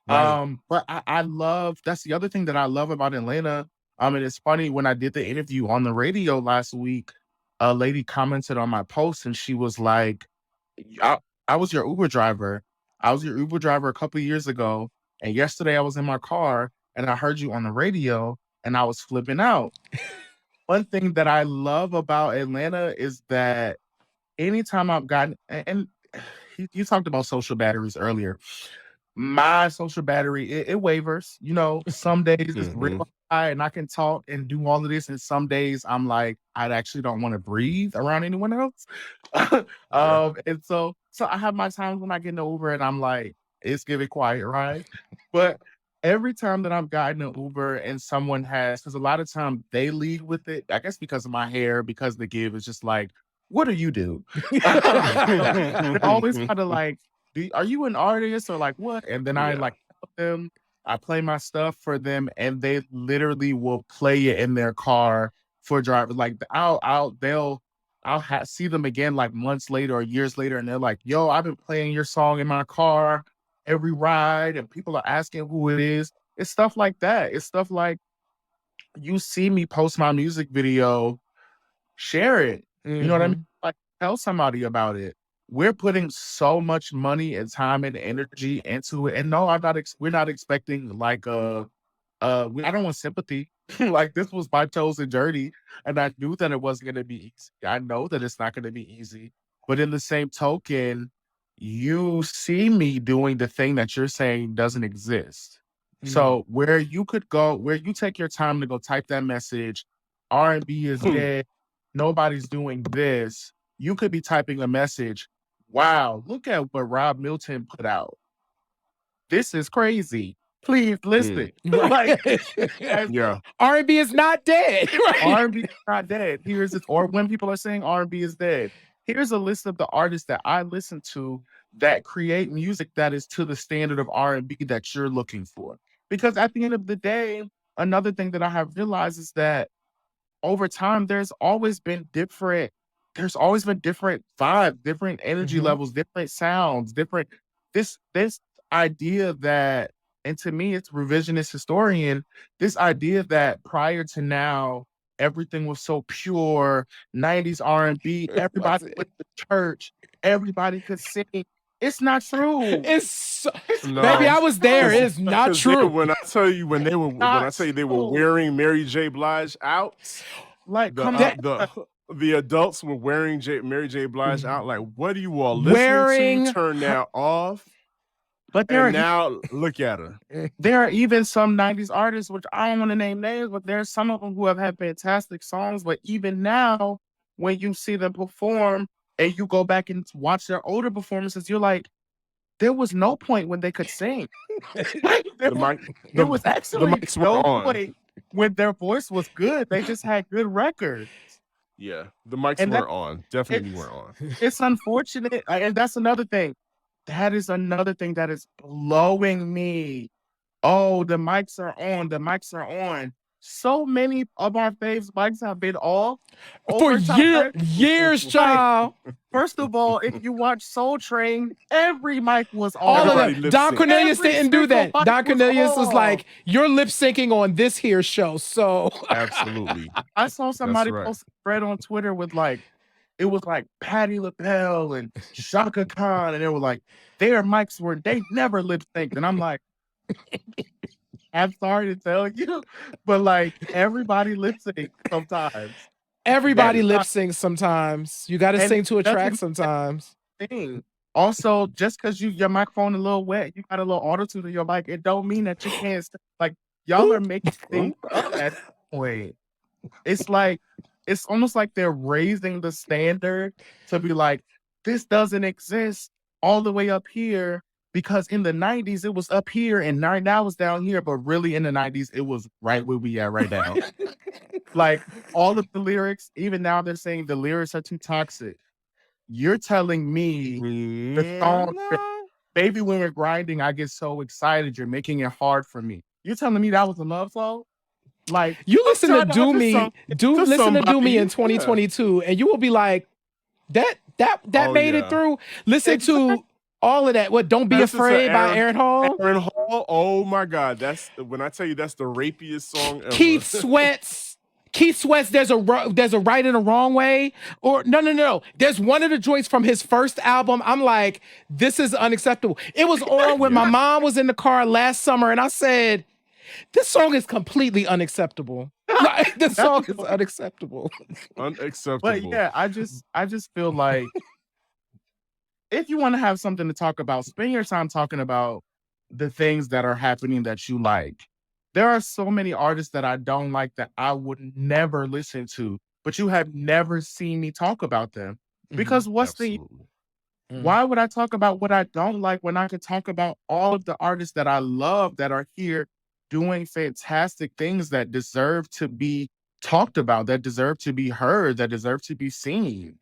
Right. But I love, that's the other thing that I love about Atlanta. And it's funny when I did the interview on the radio last week, a lady commented on my post and she was like, I, I was your Uber driver. I was your Uber driver a couple of years ago. And yesterday I was in my car and I heard you on the radio and I was flipping out. One thing that I love about Atlanta is that anytime I've gotten, and you talked about social batteries earlier. My social battery, it wavers. You know, some days it's Mm-hmm. real high and I can talk and do all of this. And some days I'm like, I actually don't want to breathe around anyone else. Yeah. And so I have my times when I get in the Uber and I'm like, it's giving quiet, right? But every time that I've gotten an Uber and someone has, because a lot of time they lead with it, I guess because of my hair, because the give is just like, what do you do? They're always kind of like, are you an artist or like what? And then I Yeah. like help them. I play my stuff for them, and they literally will play it in their car for drivers. Like I'll see them again like months later or years later, and they're like, "Yo, I've been playing your song in my car every ride," and people are asking who it is. It's stuff like that. It's stuff like you see me post my music video, share it. You know what I mean? Like tell somebody about it. We're putting so much money and time and energy into it. And no, we're not expecting like I don't want sympathy. Like this was my chosen journey. And I knew that it wasn't gonna be easy. I know that it's not gonna be easy. But in the same token, you see me doing the thing that you're saying doesn't exist. So where you could go, where you take your time to go type that message, R&B is dead, nobody's doing this, you could be typing a message, wow, look at what Rob Milton put out. This is crazy. Please listen. Like, Yeah. R&B is not dead. Right? R&B is not dead. Here's this, or when people are saying R&B is dead, here's a list of the artists that I listen to that create music that is to the standard of R&B that you're looking for. Because at the end of the day, another thing that I have realized is that over time, there's always been different vibes, different energy levels, different sounds, different this idea that, and to me, it's revisionist historian, this idea that prior to now, everything was so pure, 90s R&B, everybody went to church, everybody could sing. It's not true. It's so, No. baby, I was there. It's not true. When I tell you they were wearing Mary J. Blige out, Like the adults were wearing Mary J. Blige out. Like, what are you all listening to? Turn that off. But now look at her. There are even some 90s artists, which I don't want to name names, but there's some of them who have had fantastic songs. But even now, when you see them perform and you go back and watch their older performances, you're like, there was no point when they could sing. There was actually no point when their voice was good. They just had good records. Yeah, the mics weren't on. Definitely weren't on. It's unfortunate. And that's another thing. That is another thing that is blowing me. Oh, the mics are on. The mics are on. So many of our faves mics have been off for years, child. First of all, if you watch Soul Train, every mic was on. All of them. Don Cornelius didn't do that. Don Cornelius was like, you're lip syncing on this here show. So absolutely. I saw somebody post a thread on Twitter with like, it was like Patti LaBelle and Shaka Khan, and they were like, their mics were, they never lip synced. And I'm like, I'm sorry to tell you, but like everybody lip syncs sometimes. Everybody lip syncs sometimes. You got to sing to a track sometimes. Also, just because your microphone a little wet, you got a little auto-tune in your mic, it don't mean that you can't. Like y'all are making things up at that point. It's like, it's almost like they're raising the standard to be like, this doesn't exist all the way up here. Because in the 90s, it was up here and now it's down here. But really in the 90s, it was right where we are right now. Like all of the lyrics, even now they're saying the lyrics are too toxic. You're telling me the song, Baby When We're Grinding, I get so excited. You're making it hard for me. You're telling me that was a love song? Like you listen to Do Me in 2022 and you will be like, that made it through. Listen to all of that. What? Don't Be Afraid by Aaron Hall. Aaron Hall. Oh my God, that's when I tell you that's the rapiest song ever. Keith Sweat's. There's a right and a wrong way. Or no. There's one of the joints from his first album. I'm like, this is unacceptable. It was on when my mom was in the car last summer, and I said, this song is completely unacceptable. This song is unacceptable. Unacceptable. But yeah, I just feel like, if you want to have something to talk about, spend your time talking about the things that are happening that you like. There are so many artists that I don't like that I would never listen to, but you have never seen me talk about them. Because why would I talk about what I don't like when I could talk about all of the artists that I love that are here doing fantastic things that deserve to be talked about, that deserve to be heard, that deserve to be seen?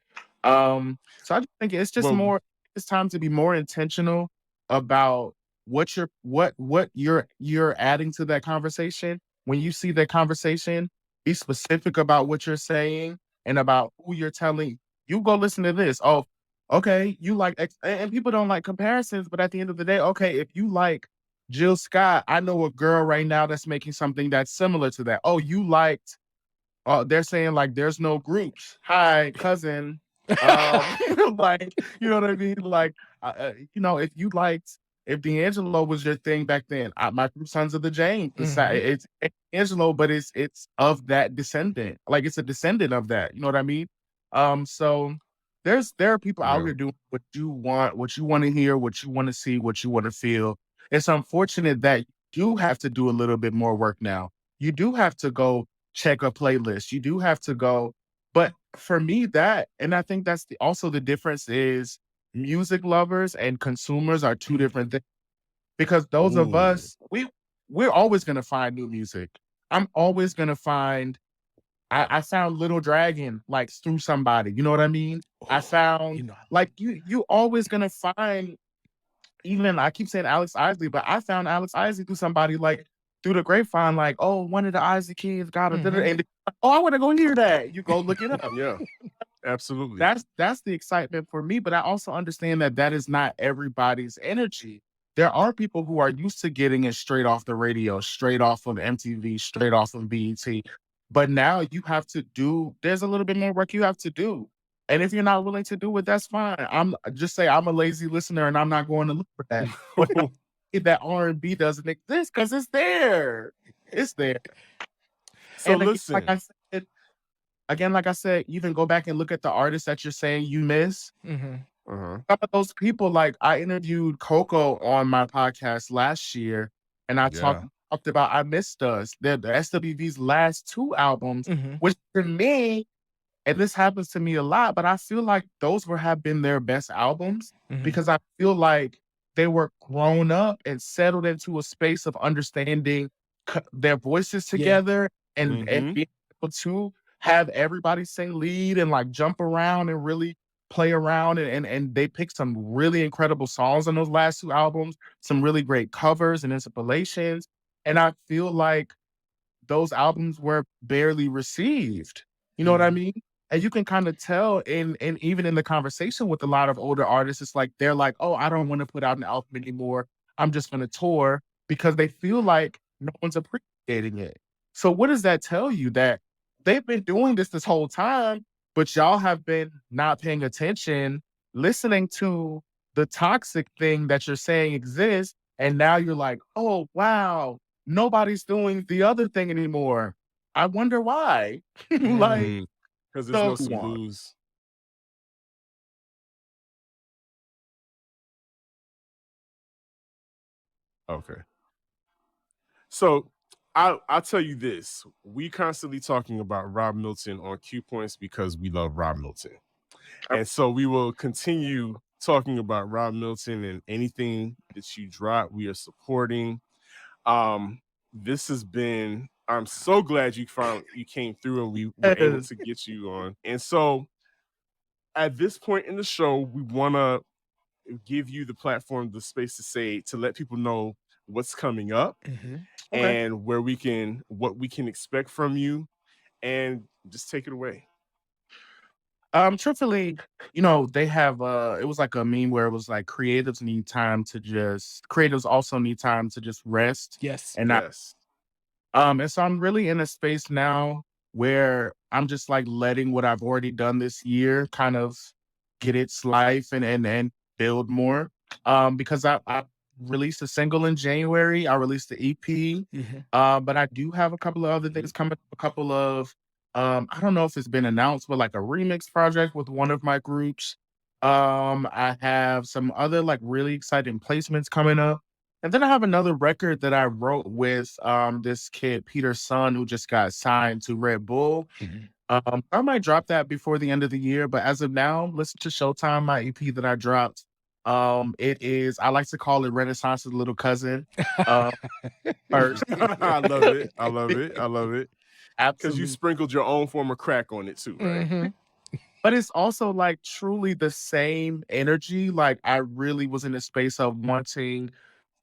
So I just think it's just Well, more. It's time to be more intentional about what you're adding to that conversation. When you see that conversation, be specific about what you're saying and about who you're telling. You go listen to this. Oh, okay. You like and people don't like comparisons, but at the end of the day, okay, if you like Jill Scott, I know a girl right now that's making something that's similar to that. Oh, you liked they're saying like there's no groups. Hi, cousin. Um, like, you know what I mean? Like, if you liked, if D'Angelo was your thing back then, my group Sons of the James, it's D'Angelo, but it's of that descendant. Like, it's a descendant of that. You know what I mean? So there are people out yeah. here doing what you want to hear, what you want to see, what you want to feel. It's unfortunate that you have to do a little bit more work now. You do have to go check a playlist. You do have to go. But for me, and I think that's also the difference is music lovers and consumers are two different things. Because those of Ooh. us, we're always gonna find new music. I'm always gonna find. I found Little Dragon like through somebody. You know what I mean? I Oh, found I love like you always gonna find even I keep saying Alex Isley, but I found Alex Isley through somebody like through the grapevine, like, oh, one of the Isley kids got a and oh, I want to go hear that. You go look it up. Yeah, absolutely. That's the excitement for me, but I also understand that that is not everybody's energy. There are people who are used to getting it straight off the radio, straight off of MTV, straight off of BET. But now you have to do, there's a little bit more work you have to do. And if you're not willing to do it, that's fine. I'm just say I'm a lazy listener and I'm not going to look for that. But if that R&B doesn't exist because it's there. It's there. So And listen. like I said, even go back and look at the artists that you're saying you miss. Uh-huh. Some of those people, like I interviewed Coco on my podcast last year, and I Yeah. talked about I Missed Us, the SWV's last two albums, which to me, and this happens to me a lot, but I feel like those have been their best albums because I feel like they were grown up and settled into a space of understanding their voices Yeah. together and Mm-hmm. being able to have everybody sing lead and like jump around and really play around and they picked some really incredible songs on those last two albums, some really great covers and interpolations. And I feel like those albums were barely received. You know what I mean? And you can kind of tell in even in the conversation with a lot of older artists, it's like they're like, "Oh, I don't want to put out an album anymore. I'm just going to tour," because they feel like no one's appreciating it. So what does that tell you? That they've been doing this whole time, but y'all have been not paying attention, listening to the toxic thing that you're saying exists, and now you're like, "Oh, wow, nobody's doing the other thing anymore. I wonder why." Like, Mm. Because there's so no who some won? blues. Okay. So I'll tell you this. We constantly talking about Rob Milton on Q Points because we love Rob Milton. And so we will continue talking about Rob Milton and anything that you drop, we are supporting. This has been, I'm so glad you came through and we were able Yes. to get you on. And so at this point in the show, we want to give you the platform, the space to let people know what's coming up Okay. and what we can expect from you, and just take it away. Truthfully, they have it was like a meme where it was like creatives also need time to just rest Yes. and not Yes. and so I'm really in a space now where I'm just like letting what I've already done this year kind of get its life and build more. Because I released a single in January. I released the EP. But I do have a couple of other Mhm. things coming, a couple of I don't know if it's been announced, but like a remix project with one of my groups. I have some other like really exciting placements coming up. And then I have another record that I wrote with this kid, Peter Sun, who just got signed to Red Bull. I might drop that before the end of the year, but as of now, listen to Showtime, my EP that I dropped. It is, I like to call it Renaissance's little cousin. Um, first. I love it. I love it. I love it. Because you Absolutely. sprinkled your own form of crack on it too, right? but it's also like truly the same energy. Like I really was in a space of wanting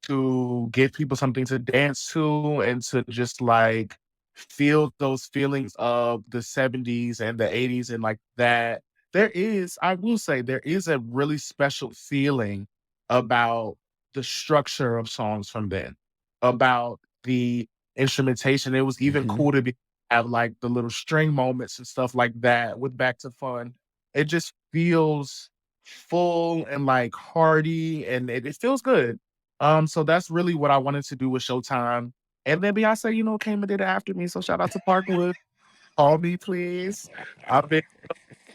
to give people something to dance to and to just like feel those feelings of the 70s and the 80s and like that. I will say, there is a really special feeling about the structure of songs from then, about the instrumentation. It was even Mhm. cool to have like the little string moments and stuff like that with Back to Fun. It just feels full and like hearty and it feels good. So that's really what I wanted to do with Showtime. And then Beyonce, came and did it after me. So shout out to Parkwood. Call me, please. I've been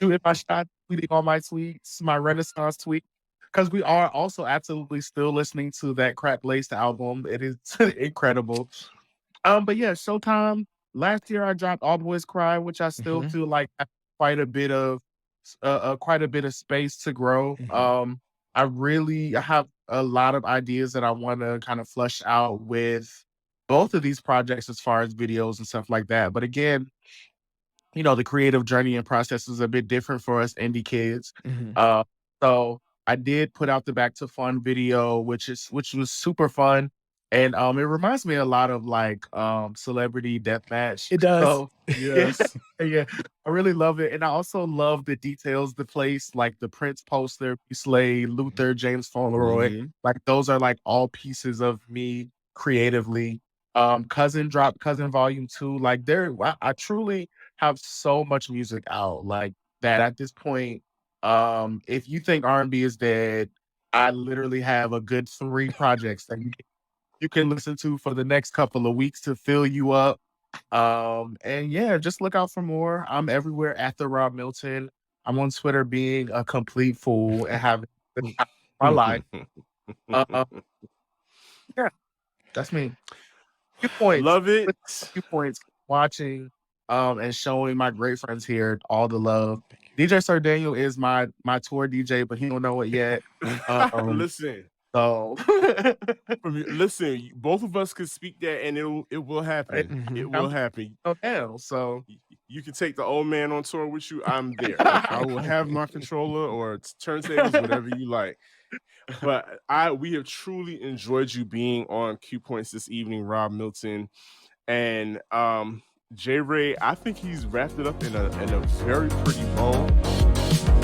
shooting my shot, tweeting all my tweets, my Renaissance tweet. Because we are also absolutely still listening to that Crack Laced album. It is incredible. But yeah, Showtime. Last year I dropped All Boys Cry, which I still Mhm. feel like has quite a bit of space to grow. Mhm. I have a lot of ideas that I want to kind of flush out with both of these projects as far as videos and stuff like that. But again, the creative journey and process is a bit different for us indie kids. Mhm. Uh, so I did put out the Back to Fun video, which was super fun. And it reminds me a lot of like Celebrity Deathmatch. It does. So yeah, Yes. yeah, I really love it. And I also love the details, the place, like the Prince poster, Slade, Luther, James Fauntleroy. Mhm. Like those are like all pieces of me creatively. Cousin dropped Cousin Volume 2. Like I truly have so much music out like that at this point. If you think R&B is dead, I literally have a good 3 projects that you can listen to for the next couple of weeks to fill you up. And yeah, just look out for more. I'm everywhere at the Rob Milton. I'm on Twitter being a complete fool and having the time of my life. Uh, yeah, that's me. Few points. Love it. With few points. Watching, and showing my great friends here all the love. DJ Sir Daniel is my tour DJ, but he don't know it yet. Um, Listen, so listen, both of us could speak that and it will it- happen. Mhm. It I'm will happen. down. So You can take the old man on tour with you. I'm there. I will have my controller or turntables, whatever you like. But we have truly enjoyed you being on Q Points this evening, Rob Milton. And J Ray, I think he's wrapped it up in a very pretty bow.